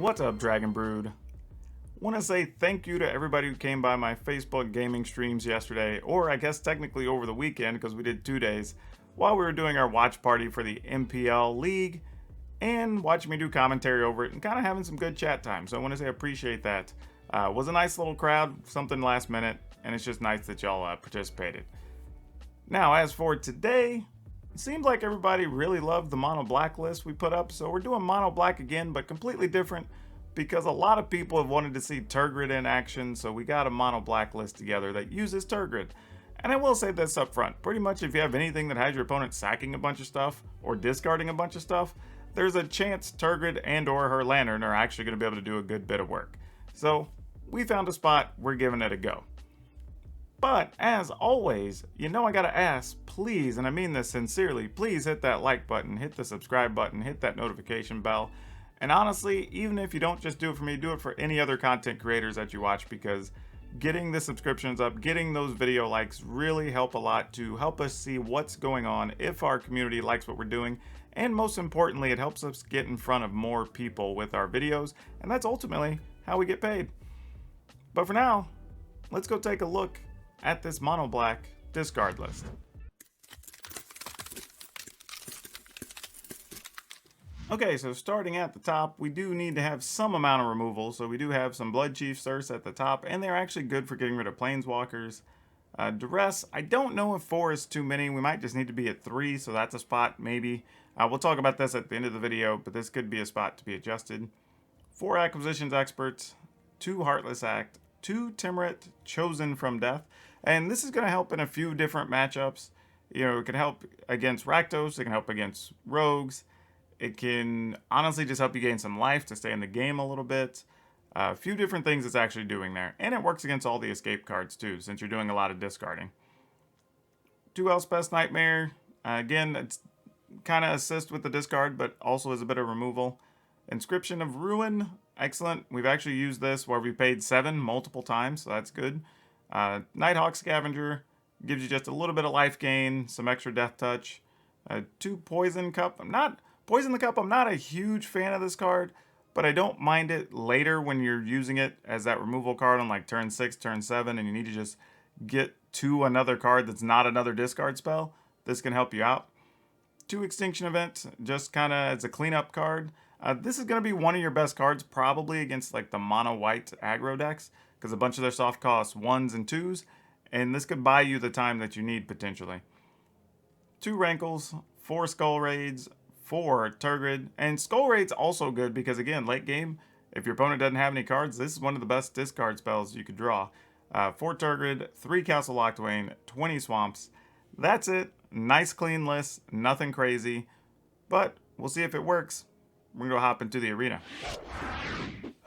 What's up, Dragon Brood? Want to say thank you to everybody who came by my Facebook gaming streams yesterday, or I guess technically over the weekend because we did 2 days, while we were doing our watch party for the MPL League, and watching me do commentary over it and kind of having some good chat time. So I want to say I appreciate that. It was a nice little crowd, something last minute, and it's just nice that y'all participated. Now, as for today, it seems like everybody really loved the mono black list we put up, so we're doing mono black again, but completely different because a lot of people have wanted to see Tergrid in action, so we got a mono black list together that uses Tergrid. And I will say this up front, pretty much if you have anything that has your opponent sacking a bunch of stuff or discarding a bunch of stuff, there's a chance Tergrid and or her Lantern are actually going to be able to do a good bit of work. So we found a spot, we're giving it a go. But, as always, you know I gotta ask, please, and I mean this sincerely, please hit that like button, hit the subscribe button, hit that notification bell. And honestly, even if you don't just do it for me, do it for any other content creators that you watch, because getting the subscriptions up, getting those video likes really help a lot to help us see what's going on, if our community likes what we're doing, and most importantly, it helps us get in front of more people with our videos, and that's ultimately how we get paid. But for now, let's go take a look at this mono black discard list. Okay, so starting at the top, we do need to have some amount of removal, so we do have some Blood Chief Thirst at the top, and they're actually good for getting rid of Planeswalkers. Duress, I don't know if 4 is too many, we might just need to be at 3, so that's a spot, maybe. We'll talk about this at the end of the video, but this could be a spot to be adjusted. 4 Acquisitions Experts, 2 Heartless Act, 2 Timurit Chosen from Death, and this is going to help in a few different matchups. You know, it can help against Rakdos, it can help against Rogues, it can honestly just help you gain some life to stay in the game a little bit. A few different things it's actually doing there, and it works against all the escape cards too, since you're doing a lot of discarding. 2 Elspeth's Nightmare, again, it's kind of assist with the discard, but also is a bit of removal. Inscription of Ruin, excellent. We've actually used this where we paid 7 multiple times, so that's good. Nighthawk Scavenger gives you just a little bit of life gain, some extra death touch. 2 Poison Cup. Poison the Cup, I'm not a huge fan of this card, but I don't mind it later when you're using it as that removal card on like turn 6, turn 7, and you need to just get to another card that's not another discard spell. This can help you out. 2 Extinction Event, just kind of as a cleanup card. This is going to be one of your best cards probably against like the mono white aggro decks, because a bunch of their soft cost 1s and 2s, and this could buy you the time that you need potentially. 2 Rankles, 4 Skull Raids, 4 Tergrid, and Skull Raid's also good because again, late game, if your opponent doesn't have any cards, this is one of the best discard spells you could draw. 4 Tergrid, 3 Castle Locthwain, 20 Swamps. That's it. Nice clean list, nothing crazy, but we'll see if it works. We're gonna hop into the arena.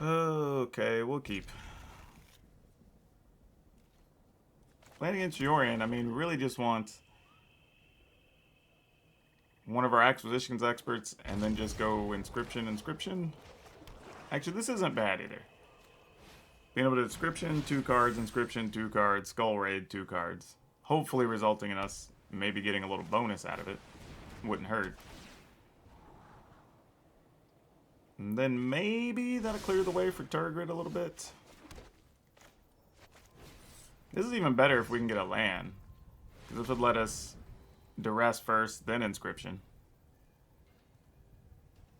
Okay, we'll keep. Playing against Yorion, I mean, really just want one of our acquisitions experts and then just go inscription. Actually, this isn't bad either. Being able to inscription, 2 cards, inscription, 2 cards, Skull Raid, 2 cards. Hopefully resulting in us maybe getting a little bonus out of it. Wouldn't hurt. And then maybe that'll clear the way for Tergrid a little bit. This is even better if we can get a land. This would let us Duress first, then Inscription.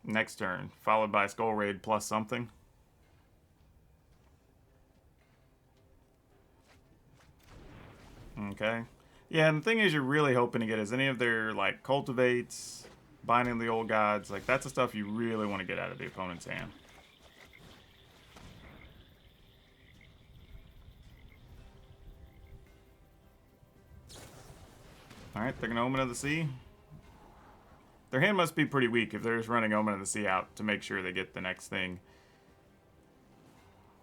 Next turn, followed by Skull Raid plus something. Okay. Yeah, and the thing is you're really hoping to get is any of their, like, Cultivates, Binding the Old Gods. Like, that's the stuff you really want to get out of the opponent's hand. Alright, they're going to Omen of the Sea. Their hand must be pretty weak if they're just running Omen of the Sea out to make sure they get the next thing.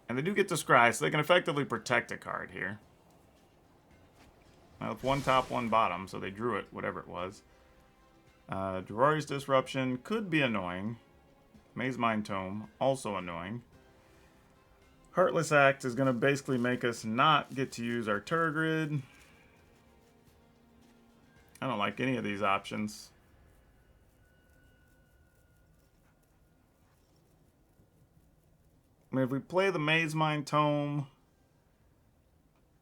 And they do get to Scry, so they can effectively protect a card here. Well, it's 1 top, 1 bottom, so they drew it, whatever it was. Durari's Disruption could be annoying. Maze Mind Tome, also annoying. Heartless Act is going to basically make us not get to use our Tergrid. I don't like any of these options. mean, if we play the Maze Mine Tome,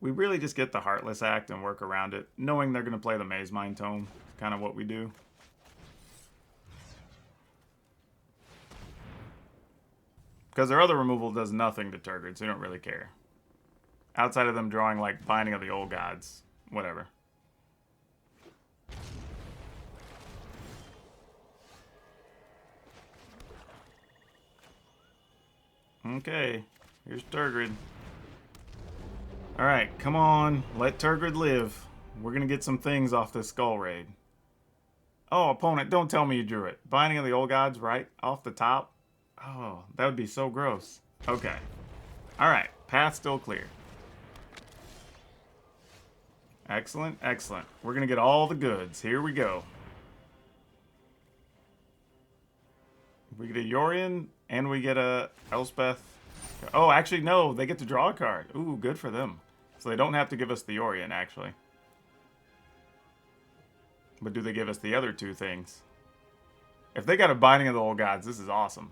we really just get the Heartless Act and work around it, knowing they're going to play the Maze Mine Tome. Kind of what we do. Because their other removal does nothing to Tergrid, so you don't really care. Outside of them drawing, like, Binding of the Old Gods. Whatever. Okay, here's Tergrid. Alright, come on. Let Tergrid live. We're gonna get some things off this Skull Raid. Oh, opponent, don't tell me you drew it. Binding of the Old Gods right off the top? Oh, that would be so gross. Okay. Alright, path still clear. Excellent, excellent. We're gonna get all the goods. Here we go. We get a Yorion, and we get a Elspeth. Oh, actually, no. They get to draw a card. Ooh, good for them. So they don't have to give us the Yorion, actually. But do they give us the other two things? If they got a Binding of the Old Gods, this is awesome.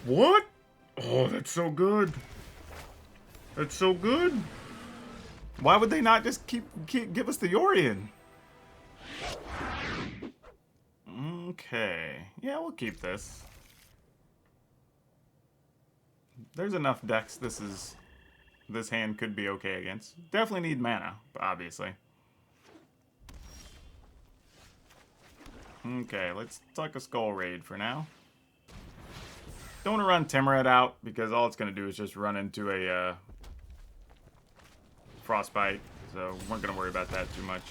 What? Oh, that's so good. That's so good. Why would they not just give us the Yorion? Okay. Yeah, we'll keep this. There's enough decks this hand could be okay against. Definitely need mana, obviously. Okay, let's tuck a Skull Raid for now. Don't want to run Timurid out, because all it's going to do is just run into a Frostbite, so we're not going to worry about that too much.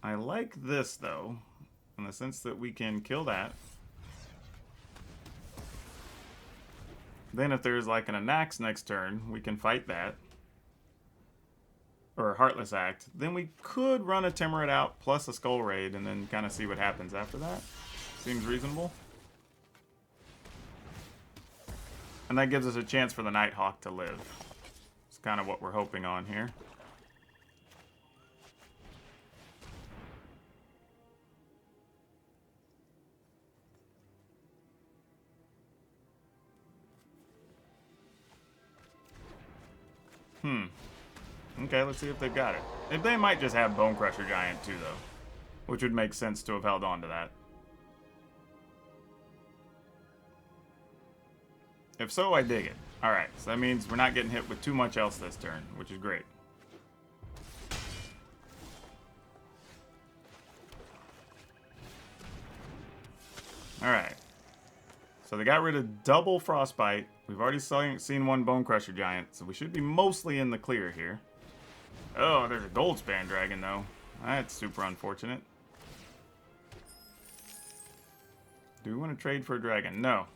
I like this, though, in the sense that we can kill that. Then if there's like an Anax next turn, we can fight that. Or a Heartless Act. Then we could run a Timurid out plus a Skull Raid and then kind of see what happens after that. Seems reasonable. And that gives us a chance for the Nighthawk to live. It's kind of what we're hoping on here. Okay, let's see if they've got it. If they might just have Bone Crusher Giant too, though. Which would make sense to have held on to that. If so, I dig it. Alright, so that means we're not getting hit with too much else this turn, which is great. Alright. So they got rid of double Frostbite. We've already seen one Bone Crusher Giant, so we should be mostly in the clear here. Oh, there's a Goldspan Dragon, though. That's super unfortunate. Do we want to trade for a dragon? No.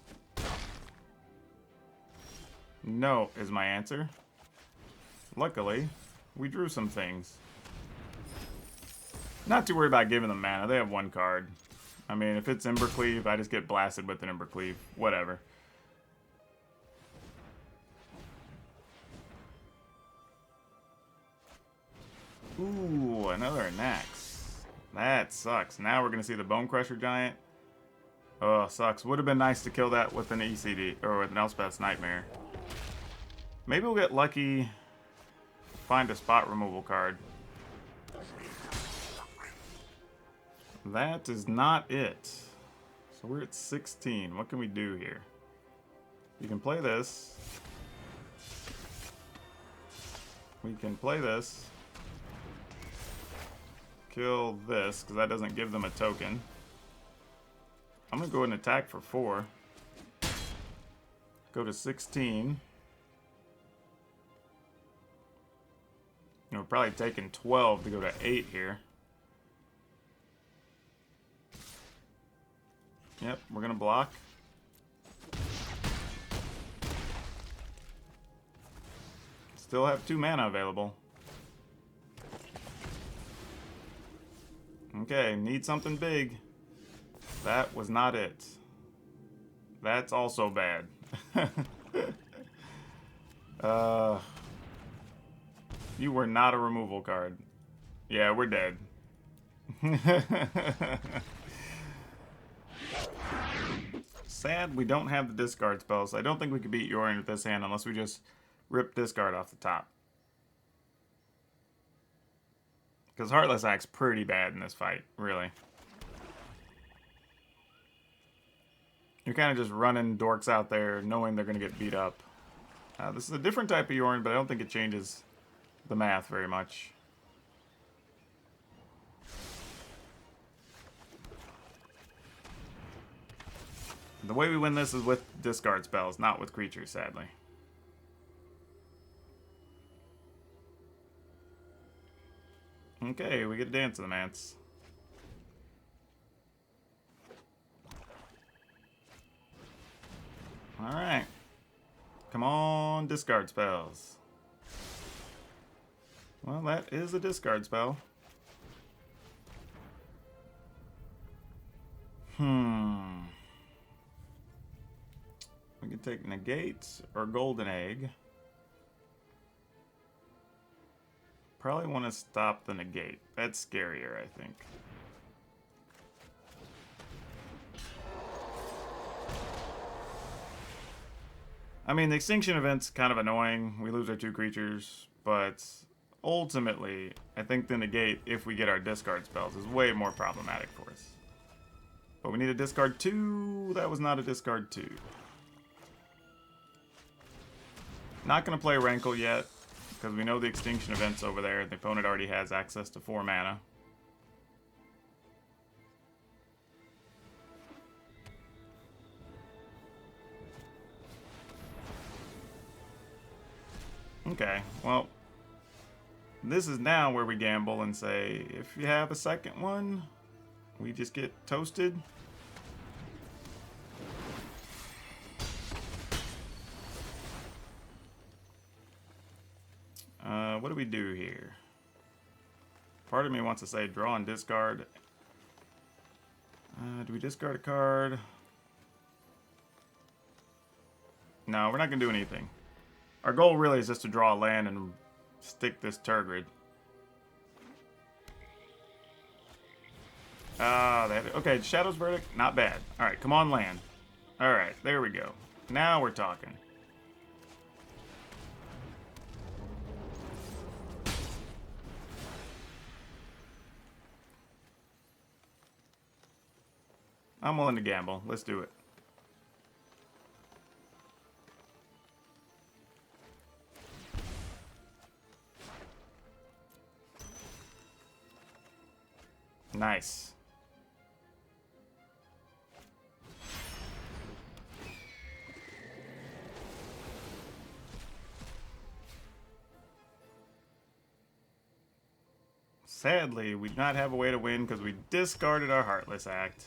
No is my answer. Luckily, we drew some things. Not too worried about giving them mana. They have one card. I mean, if it's Embercleave, I just get blasted with an Embercleave. Whatever. Ooh, another Anax. That sucks. Now we're going to see the Bone Crusher Giant. Oh, sucks. Would have been nice to kill that with an ECD, or with an Elspeth's Nightmare. Maybe we'll get lucky, find a spot removal card. That is not it. So we're at 16. What can we do here? You can play this. We can play this. Kill this, because that doesn't give them a token. I'm going to go ahead and attack for 4. Go to 16. We're probably taking 12 to go to 8 here. Yep, we're going to block. Still have 2 mana available. Okay, need something big. That was not it. That's also bad. You were not a removal card. Yeah, we're dead. sad we don't have the discard spells. I don't think we could beat Yorion with this hand unless we just rip discard off the top. Because Heartless Act's pretty bad in this fight, really. You're kind of just running dorks out there knowing they're going to get beat up. This is a different type of Yorion, but I don't think it changes the math very much. The way we win this is with discard spells, not with creatures, sadly. Okay, we get a Dance of the Mance. Alright. Come on, discard spells. Well, that is a discard spell. We can take Negate or Golden Egg. Probably want to stop the Negate. That's scarier, I think. I mean, the Extinction Event's kind of annoying. We lose our 2 creatures, but ultimately, I think the Negate, if we get our discard spells, is way more problematic for us. But we need a discard 2. That was not a discard 2. Not going to play Rankle yet, because we know the Extinction Event's over there. The opponent already has access to 4 mana. Okay, well, this is now where we gamble and say, if you have a second one, we just get toasted. What do we do here? Part of me wants to say draw and discard. Do we discard a card? No, we're not going to do anything. Our goal really is just to draw a land and stick this Tergrid. Okay, Shadow's Verdict, not bad. Alright, come on, land. Alright, there we go. Now we're talking. I'm willing to gamble. Let's do it. Nice. Sadly, we do not have a way to win because we discarded our Heartless Act.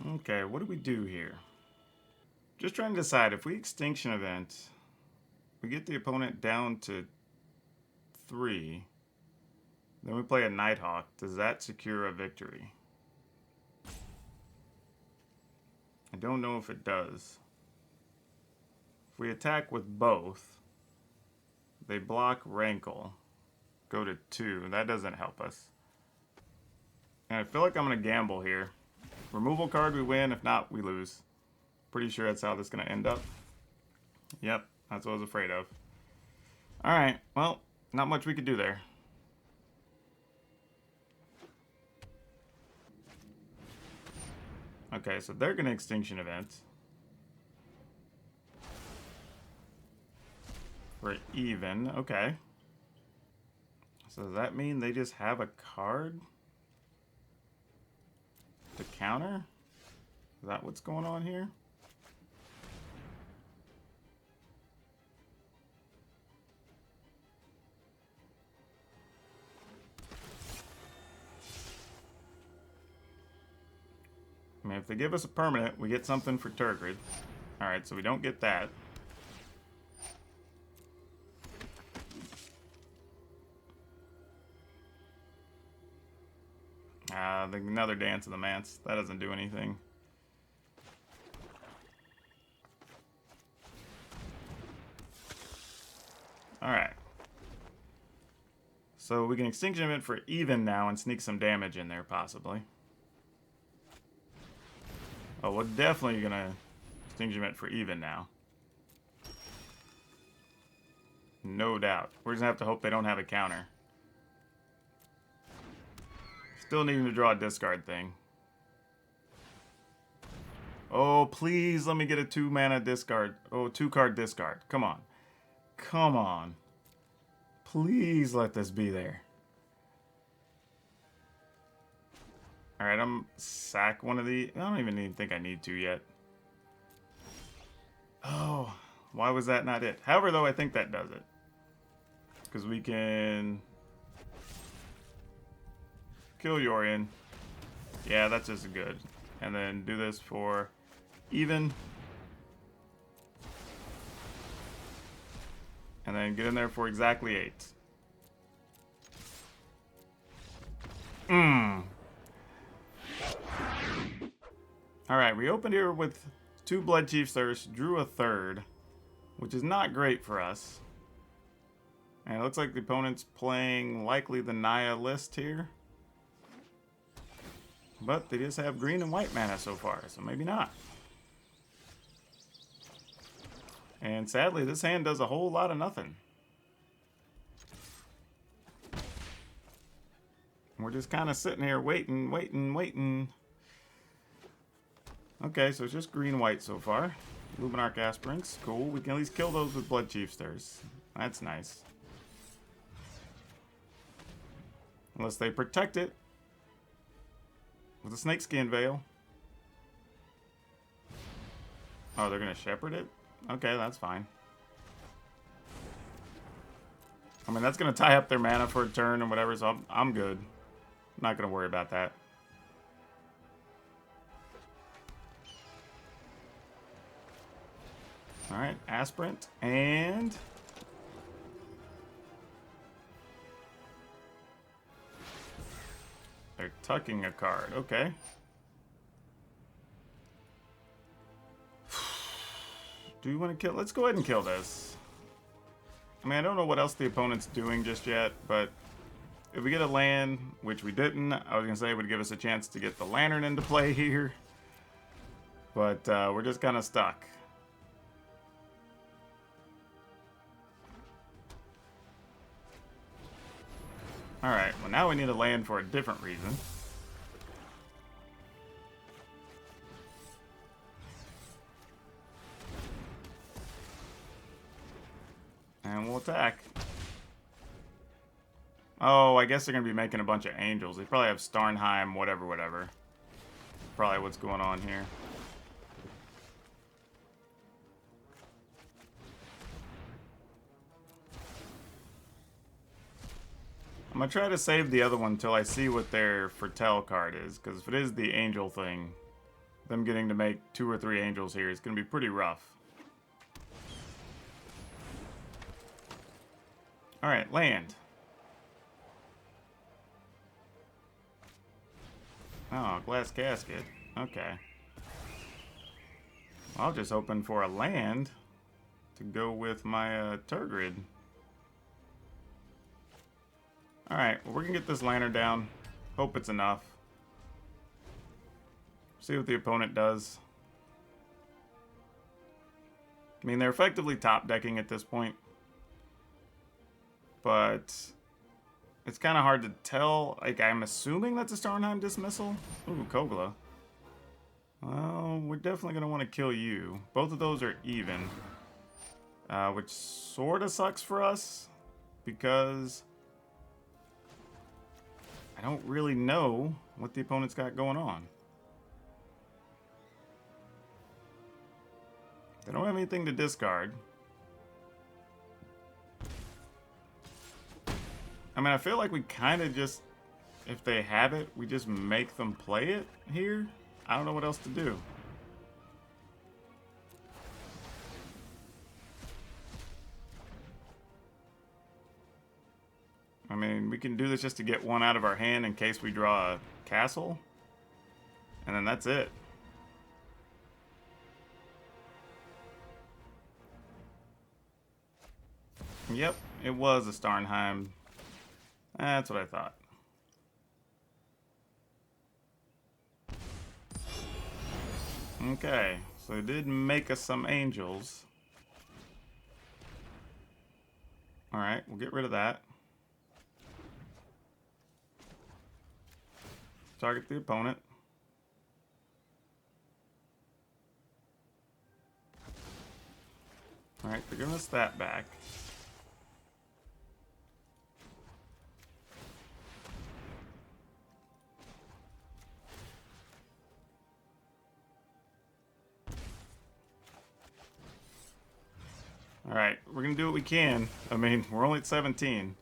Okay, what do we do here? Just trying to decide, if we Extinction Event, we get the opponent down to 3, then we play a Nighthawk. Does that secure a victory? I don't know if it does. If we attack with both, they block Rankle, go to 2. That doesn't help us. And I feel like I'm going to gamble here. Removal card, we win. If not, we lose. Pretty sure that's how this is going to end up. Yep, that's what I was afraid of. Alright, well, not much we could do there. Okay, so they're going to Extinction Event. For even, okay. So does that mean they just have a card to counter? Is that what's going on here? I mean, if they give us a permanent, we get something for Tergrid. Alright, so we don't get that. Another Dance of the Mance. That doesn't do anything. So we can Extinction Event for even now and sneak some damage in there, possibly. Oh, we're definitely going to Extinction Event for even now. No doubt. We're just going to have to hope they don't have a counter. Still needing to draw a discard thing. Oh, please let me get a 2-mana discard. Oh, 2-card discard. Come on. Come on. Please let this be there. Alright, I'm sack one of the... I don't even think I need to yet. Oh, why was that not it? However, though, I think that does it. Because we can... kill Yorion. Yeah, that's just good. And then do this for even. And then get in there for exactly 8. Alright, we opened here with 2 Blood Chief Thirst, drew a 3rd, which is not great for us. And it looks like the opponent's playing likely the Naya list here. But they just have green and white mana so far, so maybe not. And sadly, this hand does a whole lot of nothing. We're just kind of sitting here waiting. Okay, so it's just green-white so far. Luminarch Aspirants, cool. We can at least kill those with Blood Chief Stirs. That's nice. Unless they protect it with a Snakeskin Veil. Oh, they're going to Shepherd it? Okay, that's fine. I mean, that's going to tie up their mana for a turn or whatever, so I'm good. I'm not going to worry about that. Alright, Aspirant, and... they're tucking a card, okay. Do you want to kill? Let's go ahead and kill this. I mean, I don't know what else the opponent's doing just yet, but if we get a land, which we didn't, I was going to say it would give us a chance to get the Lantern into play here. But we're just kind of stuck. Alright, well now we need a land for a different reason. And we'll attack. Oh, I guess they're going to be making a bunch of angels. They probably have Starnheim, whatever. Probably what's going on here. I'm going to try to save the other one until I see what their Foretell card is. Because if it is the angel thing, them getting to make 2 or 3 angels here is going to be pretty rough. Alright, land. Oh, Glass Casket. Okay. I'll just open for a land to go with my Tergrid. Alright, well, we're going to get this Lantern down. Hope it's enough. See what the opponent does. I mean, they're effectively top decking at this point. But it's kind of hard to tell. Like, I'm assuming that's a Starnheim Dismissal. Ooh, Kogla. Well, we're definitely going to want to kill you. Both of those are even. Which sort of sucks for us. Because I don't really know what the opponent's got going on. They don't have anything to discard. I mean, I feel like we kind of just, if they have it, we just make them play it here. I don't know what else to do. I mean, we can do this just to get one out of our hand in case we draw a castle. And then that's it. Yep, it was a Starnheim. That's what I thought. Okay, so it did make us some angels. Alright, we'll get rid of that. Target the opponent. Alright, they're giving us that back. Alright, we're gonna do what we can. I mean, we're only at 17.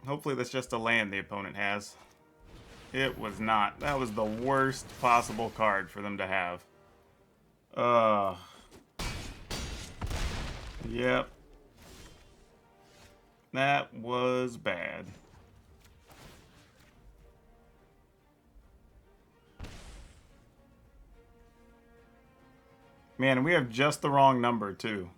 Hopefully that's just a land the opponent has. It was not. That was the worst possible card for them to have. Yep. That was bad. Man, we have just the wrong number, too.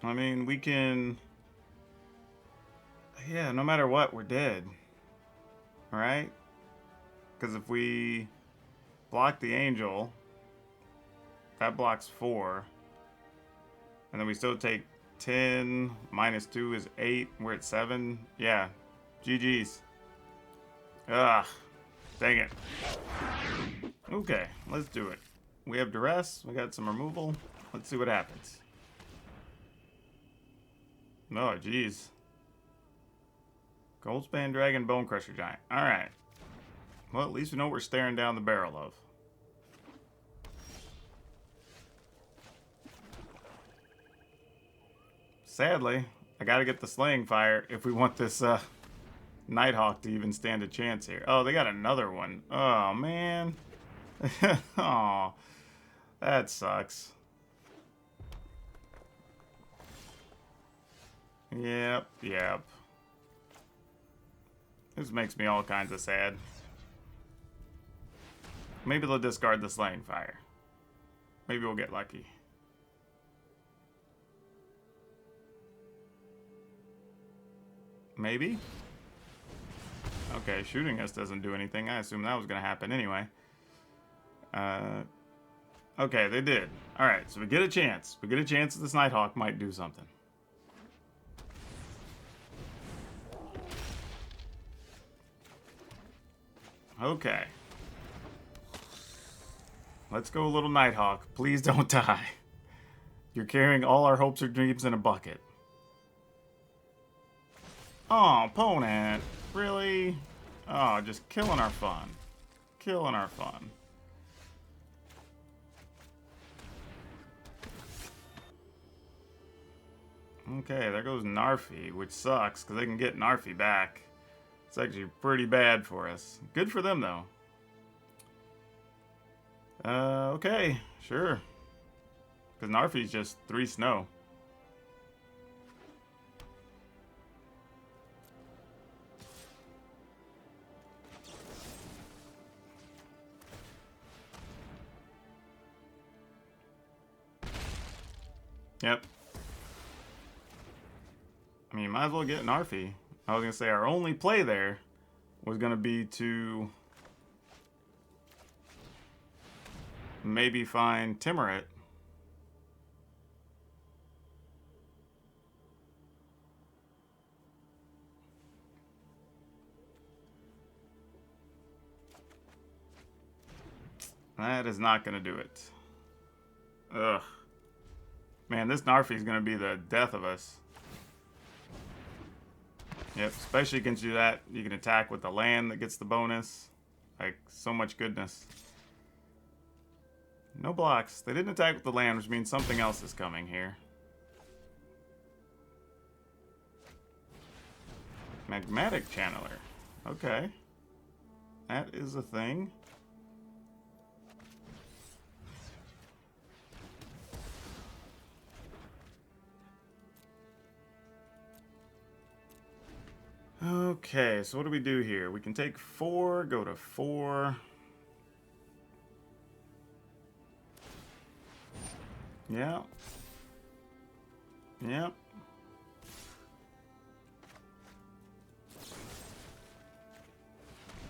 I mean, we can... Yeah, no matter what, we're dead. Right? Because if we block the angel, that blocks 4. And then we still take 10, minus 2 is 8, we're at 7. Yeah, GG's. Ugh, dang it. Okay, let's do it. We have duress, we got some removal. Let's see what happens. Oh, jeez. Goldspan Dragon, Bone Crusher Giant. Alright. Well, at least we know what we're staring down the barrel of. Sadly, I gotta get the Slaying Fire if we want this Nighthawk to even stand a chance here. Oh, they got another one. Oh, man. Oh, that sucks. Yep, yep. This makes me all kinds of sad. Maybe they'll discard the Slaying Fire. Maybe we'll get lucky. Maybe? Okay, shooting us doesn't do anything. I assume that was going to happen anyway. Okay, they did. Alright, so we get a chance. We get a chance that this Nighthawk might do something. Okay. Let's go, little Nighthawk. Please don't die. You're carrying all our hopes or dreams in a bucket. Oh, opponent. Really? Oh, just killing our fun. Killing our fun. Okay, there goes Narfi, which sucks, because they can get Narfi back. It's actually pretty bad for us. Good for them, though. Okay, sure. Because Narfi's just 3 snow. Yep. I mean, might as well get Narfi. I was going to say our only play there was going to be to maybe find Timurit. That is not going to do it. Ugh. Man, this Narfi is going to be the death of us. Yep, especially against you that. You can attack with the land that gets the bonus. Like, so much goodness. No blocks. They didn't attack with the land, which means something else is coming here. Magmatic Channeler. Okay. That is a thing. Okay, so what do we do here? We can take 4, go to 4. Yeah. Yeah.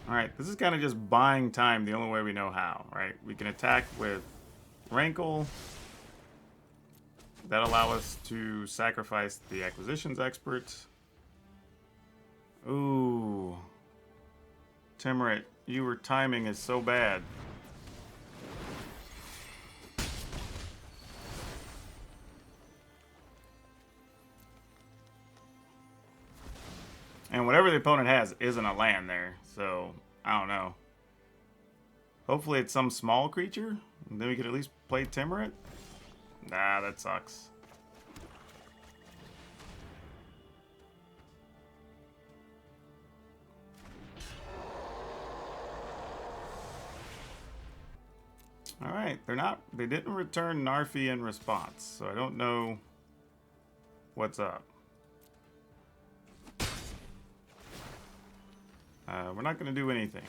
Alright, this is kind of just buying time the only way we know how, right? We can attack with Rankle. That allow us to sacrifice the acquisitions expert. Ooh. Timurit, your timing is so bad. And whatever the opponent has isn't a land there, so I don't know. Hopefully it's some small creature. Then we could at least play Timurit. Nah, that sucks. Alright, they didn't return Narfi in response, so I don't know what's up. We're not going to do anything.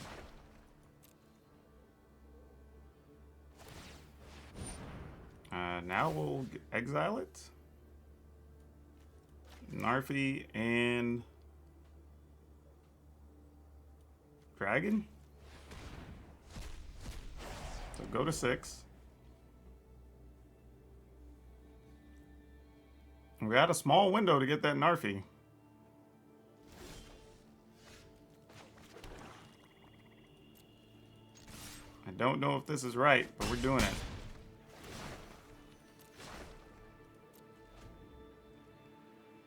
Now we'll exile it. Narfi and Dragon. So go to 6. We had a small window to get that Narfi. I don't know if this is right, but we're doing it.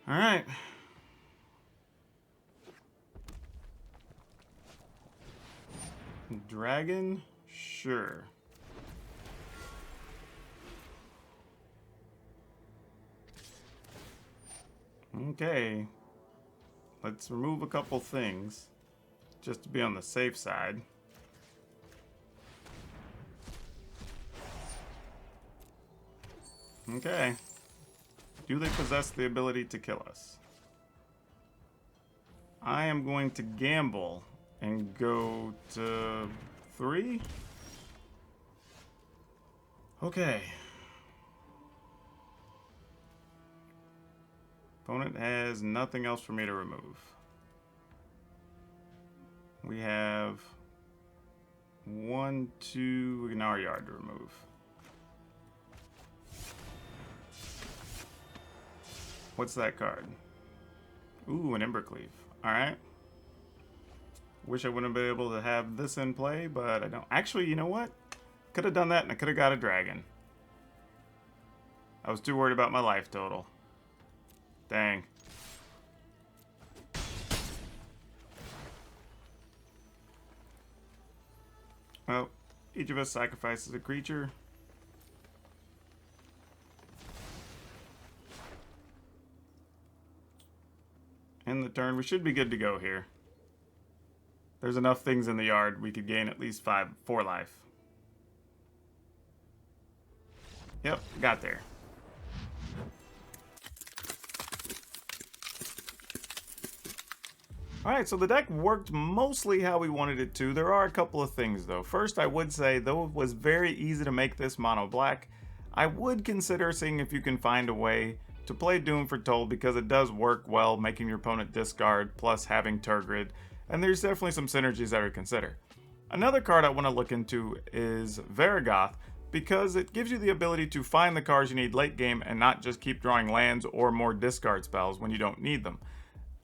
All right. Dragon, sure. Okay. Let's remove a couple things just to be on the safe side. Okay. Do they possess the ability to kill us? I am going to gamble and go to 3. Okay. Opponent has nothing else for me to remove. We have 1, 2 in our yard to remove. What's that card? Ooh, an Embercleave. Alright. Wish I wouldn't have been able to have this in play, but I don't. Actually, you know what? Could have done that and I could have got a dragon. I was too worried about my life total. Dang. Well, each of us sacrifices a creature. End the turn. We should be good to go here. There's enough things in the yard. We could gain at least 4 life. Yep, got there. Alright, so the deck worked mostly how we wanted it to. There are a couple of things though. First, I would say, though it was very easy to make this mono black, I would consider seeing if you can find a way to play Doom for Toll, because it does work well, making your opponent discard, plus having Tergrid, and there's definitely some synergies that I would consider. Another card I want to look into is Varragoth, because it gives you the ability to find the cards you need late game and not just keep drawing lands or more discard spells when you don't need them.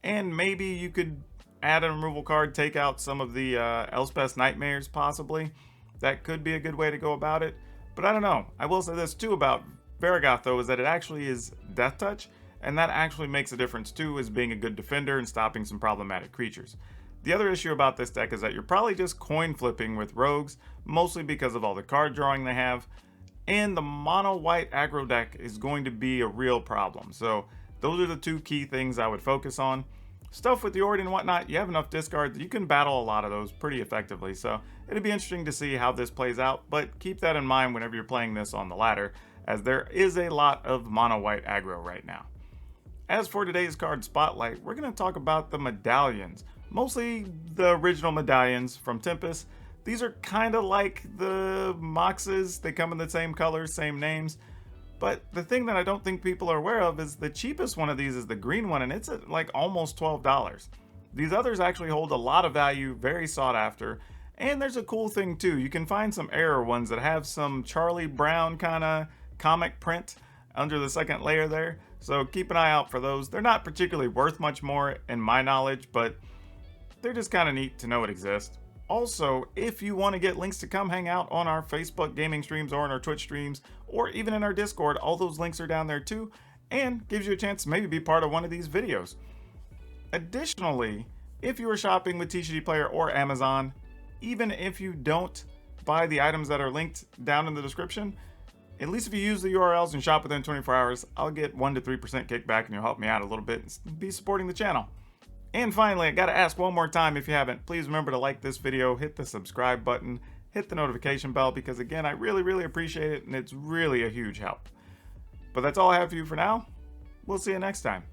And maybe you could add a removal card, take out some of the Elspeth's Nightmares possibly. That could be a good way to go about it, but I don't know. I will say this too about Varragoth though, is that it actually is Death Touch, and that actually makes a difference too, as being a good defender and stopping some problematic creatures. The other issue about this deck is that you're probably just coin flipping with rogues, mostly because of all the card drawing they have, and the mono white aggro deck is going to be a real problem. So those are the 2 key things I would focus on. Stuff with the Yorion and whatnot, you have enough discard that you can battle a lot of those pretty effectively, so it'll be interesting to see how this plays out, but keep that in mind whenever you're playing this on the ladder, as there is a lot of mono white aggro right now. As for today's card spotlight, we're going to talk about the medallions, mostly the original medallions from Tempest. These are kind of like the Moxes, they come in the same colors, same names. But the thing that I don't think people are aware of is the cheapest one of these is the green one, and it's at like almost $12. These others actually hold a lot of value, very sought after. And there's a cool thing too, you can find some error ones that have some Charlie Brown kind of comic print under the second layer there. So keep an eye out for those. They're not particularly worth much more in my knowledge, but they're just kind of neat to know it exists. Also, if you want to get links to come hang out on our Facebook gaming streams or on our Twitch streams, or even in our Discord, all those links are down there too, and gives you a chance to maybe be part of one of these videos. Additionally, if you are shopping with TCGPlayer or Amazon, even if you don't buy the items that are linked down in the description, at least if you use the URLs and shop within 24 hours, I'll get 1 to 3% kickback and you'll help me out a little bit and be supporting the channel. And finally, I gotta ask one more time, if you haven't, please remember to like this video, hit the subscribe button, hit the notification bell, because again, I really appreciate it and it's really a huge help. But that's all I have for you for now. We'll see you next time.